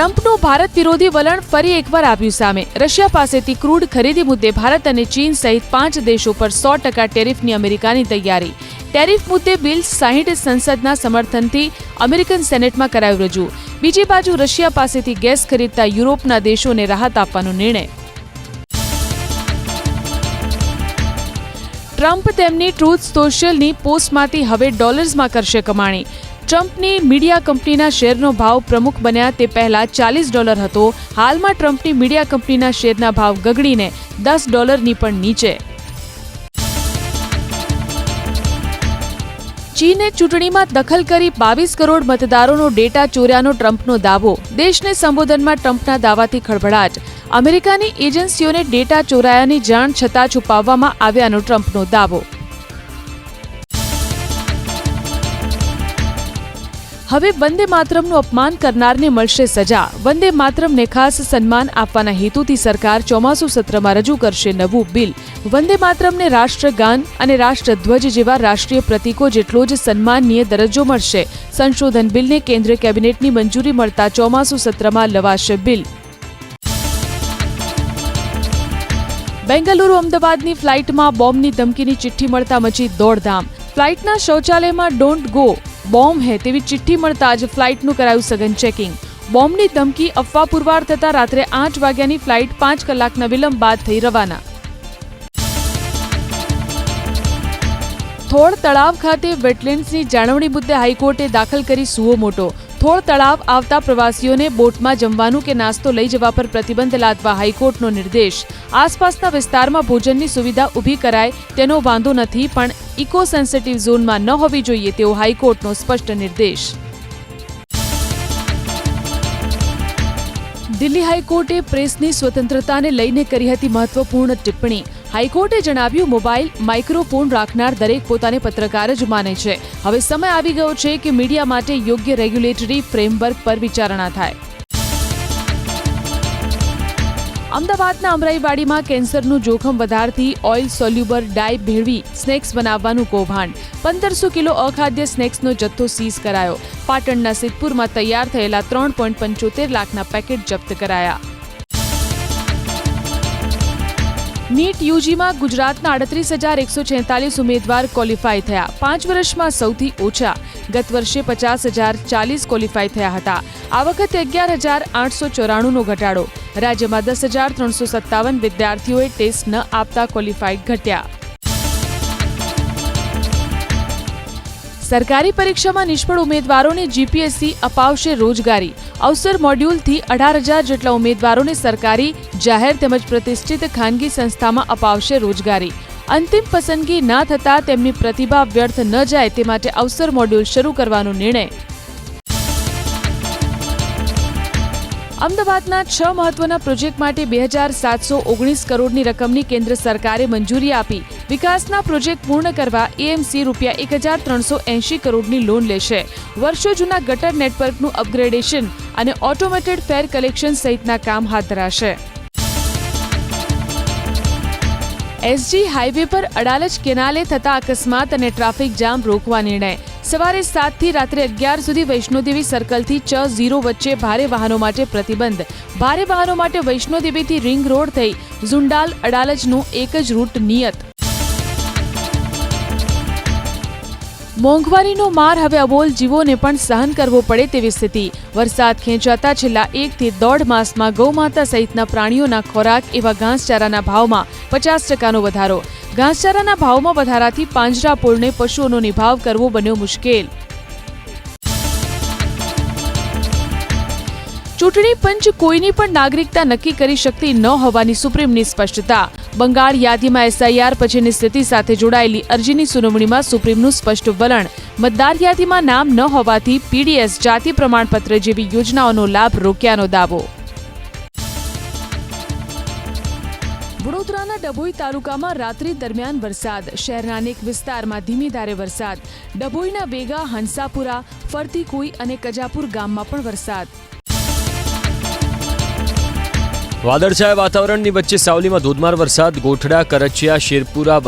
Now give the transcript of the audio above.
ટ્રમ્પનું ભારત વિરોધી વલણ ફરી એકવાર આવ્યું સામે। રશિયા પાસેથી ક્રૂડ ખરીદી મુદ્દે ભારત અને ચીન સહિત 5 દેશો પર 100% ટેરિફની અમેરિકાની તૈયારી। ટેરિફ મુદ્દે બિલ 60 સંસદના સમર્થનથી અમેરિકન સેનેટમાં કરાયું રજૂ। બીજી બાજુ રશિયા પાસેથી ગેસ ખરીદતા યુરોપના દેશોને રાહત આપવાનો નિર્ણય। ટ્રમ્પ તેમની ટ્રુથ સોશિયલની પોસ્ટમાંથી હવે ડોલર્સમાં કરશે કમાણી। ટ્રમ્પની મીડિયા કંપનીના શેરનો ભાવ પ્રમુખ બન્યા તે પહેલા $40 હતો। હાલમાં ટ્રમ્પની મીડિયા કંપનીના શેરના ભાવ ગગડીને $10 પણ નીચે। ચીને ચૂંટણીમાં દખલ કરી 22 કરોડ મતદારોનો ડેટા ચોર્યાનો ટ્રમ્પનો દાવો। દેશને સંબોધનમાં ટ્રમ્પના દાવાથી ખળભળાટ। અમેરિકાની એજન્સીઓને ડેટા ચોરાયાની જાણ છતાં છુપાવવામાં આવ્યાનો ટ્રમ્પનો દાવો। હવે વંદે માતરમનું અપમાન કરનારને મળશે સજા। વંદે માતરમને ખાસ સન્માન આપવાના હેતુથી સરકાર ચોમાસુ સત્રમાં રજૂ કરશે નવું બિલ। વંદે માતરમને રાષ્ટ્રગાન અને રાષ્ટ્રધ્વજ જેવા રાષ્ટ્રીય પ્રતીકો જેટલો જ સન્માનનીય દરજ્જો મળશે। સંશોધન બિલને કેન્દ્રીય કેબિનેટની મંજૂરી મળતા ચોમાસુ સત્રમાં લવાશે બિલ। બેંગલુરુ અમદાવાદની ફ્લાઇટમાં બોમ્બની ધમકીની ચિઠ્ઠી મળતા મચી દોડધામ। ફ્લાઇટના શૌચાલયમાં ડોન્ટ ગો બોમ્બ હે તેવી ચિઠ્ઠી મળતા જ ફ્લાઇટનું કરાયું સઘન ચેકિંગ। બોમ્બની ધમકી અફવા પુરવાર થતા રાત્રે 8 વાગ્યાની ફ્લાઇટ 5 કલાકના વિલંબ બાદ થઈ રવાના। થોળ તળાવ ખાતે વેટલેન્ડ્સની જાળવણી મુદ્દે હાઈકોર્ટે દાખલ કરી સુઓ મોટો। થોળ તળાવ આવતા પ્રવાસીઓને બોટમાં જમવાનું કે નાસ્તો લઈ જવા પર પ્રતિબંધ લાદવા હાઈકોર્ટનો નિર્દેશ। આસપાસના વિસ્તારમાં ભોજનની સુવિધા ઊભી કરાય તેનો વાંધો નથી, પણ ઇકો સેન્સિટિવ ઝોનમાં ન હોવી જોઈએ તેવો હાઈકોર્ટનો સ્પષ્ટ નિર્દેશ। દિલ્હી હાઈકોર્ટે પ્રેસની સ્વતંત્રતાને લઈને કરી હતી મહત્વપૂર્ણ ટિપ્પણી। હાઈકોર્ટે જણાવ્યું, મોબાઈલ માઇક્રોફોન રાખનાર દરેક પોતાને પત્રકાર જ માને છે। હવે સમય આવી ગયો છે કે મીડિયા માટે યોગ્ય રેગ્યુલેટરી ફ્રેમવર્ક પર વિચારણા થાય। અમદાવાદના અમરાઈવાડીમાં કેન્સરનું જોખમ વધારતી ઓઇલ સોલ્યુબર ડાય ભેળવી સ્નેક્સ બનાવવાનું કૌભાંડ। 1500 કિલો અખાદ્ય સ્નેક્સનો જથ્થો સીઝ કરાયો। પાટણના સિદ્ધપુરમાં તૈયાર થયેલા 3.75 લાખના પેકેટ જપ્ત કરાયા। નીટ યુજીમાં ગુજરાતના 38,146 ઉમેદવાર ક્વોલિફાય થયા। 5 વર્ષમાં સૌથી ઓછા। ગત વર્ષે 50,040 ક્વોલિફાય થયા હતા। આ વખતે 11,894નો ઘટાડો। રાજ્યમાં 10,357 વિદ્યાર્થીઓએ ટેસ્ટ ન આપતા ક્વોલિફાઈડ ઘટ્યા। સરકારી પરીક્ષામાં નિષ્ફળ ઉમેદવારોને જીપીએસસી અપાવશે રોજગારી। અવસર મોડ્યુલથી 18,000 જેટલા ઉમેદવારોને સરકારી, જાહેર તેમજ પ્રતિષ્ઠિત ખાનગી સંસ્થામાં અપાવશે રોજગારી। અંતિમ પસંદગી ના થતાં તેમની પ્રતિભા વ્યર્થ ન જાય તે માટે અવસર મોડ્યુલ શરૂ કરવાનો નિર્ણય। અમદાવાદના 6 મહત્વના પ્રોજેક્ટ માટે 2,719 કરોડની રકમની કેન્દ્ર સરકારે મંજૂરી આપી। વિકાસના પ્રોજેક્ટ પૂર્ણ કરવા એએમસી ₹1,380 કરોડની લોન લેશે। વર્ષો જૂના ગટર નેટવર્કનું અપગ્રેડેશન અને ઓટોમેટેડ ફેર કલેક્શન સહિતના કામ હાથ ધરાશે। એસજી હાઈવે પર અડાલજ કેનાલે થતા અકસ્માત અને ટ્રાફિક જામ રોકવા નિર્ણય। સવારે 7 થી રાત્રે 11 સુધી વૈષ્ણોદેવી સર્કલથી ચ0 વચ્ચે ભારે વાહનો માટે પ્રતિબંધ। ભારે વાહનો માટે વૈષ્ણોદેવીથી રિંગ રોડ થઈ ઝુંડાલ અડાલજનું એક જ રૂટ નિયત। મોંઘવારીનો માર હવે અબોલ જીવોને પણ સહન કરવો પડે તેવી સ્થિતિ। વરસાદ ખેંચાતા છેલ્લા 1 થી 1.5 માસમાં ગૌમાતા સહિતના પ્રાણીઓના ખોરાક એવા ઘાસચારાના ભાવમાં 50%નો વધારો। ઘાસચારાના ભાવમાં વધારાથી પાંજરાપોળને પશુઓનો નિભાવ કરવો બન્યો મુશ્કેલ। ચૂંટણી પંચ કોઈની પણ નાગરિકતા નક્કી કરી શકતી ન હોવાની સુપ્રીમની સ્પષ્ટતા। બંગાળ યાદીમાં એસઆઈઆર પછીની સ્થિતિ સાથે જોડાયેલી અરજીની સુનાવણીમાં સુપ્રીમનું સ્પષ્ટ વલણ। મતદાર યાદીમાં નામ ન હોવાથી પીડીએસ, જાતિ પ્રમાણપત્ર જેવી યોજનાઓનો લાભ રોક્યાનો દાવો। વડોદરાના ડભોઈ તાલુકામાં રાત્રિ દરમિયાન વરસાદ। શહેરના અનેક વિસ્તારમાં ધીમી ધારે વરસાદ। ડભોઈના વેગા, હંસાપુરા, ફરતીકુઈ અને કજાપુર ગામમાં પણ વરસાદ। વાદળછાયા વાતાવરણની વચ્ચે સાવલીમાં ધોધમાર વરસાદ। ગોઠડા, કરચિયા, શેરપુરા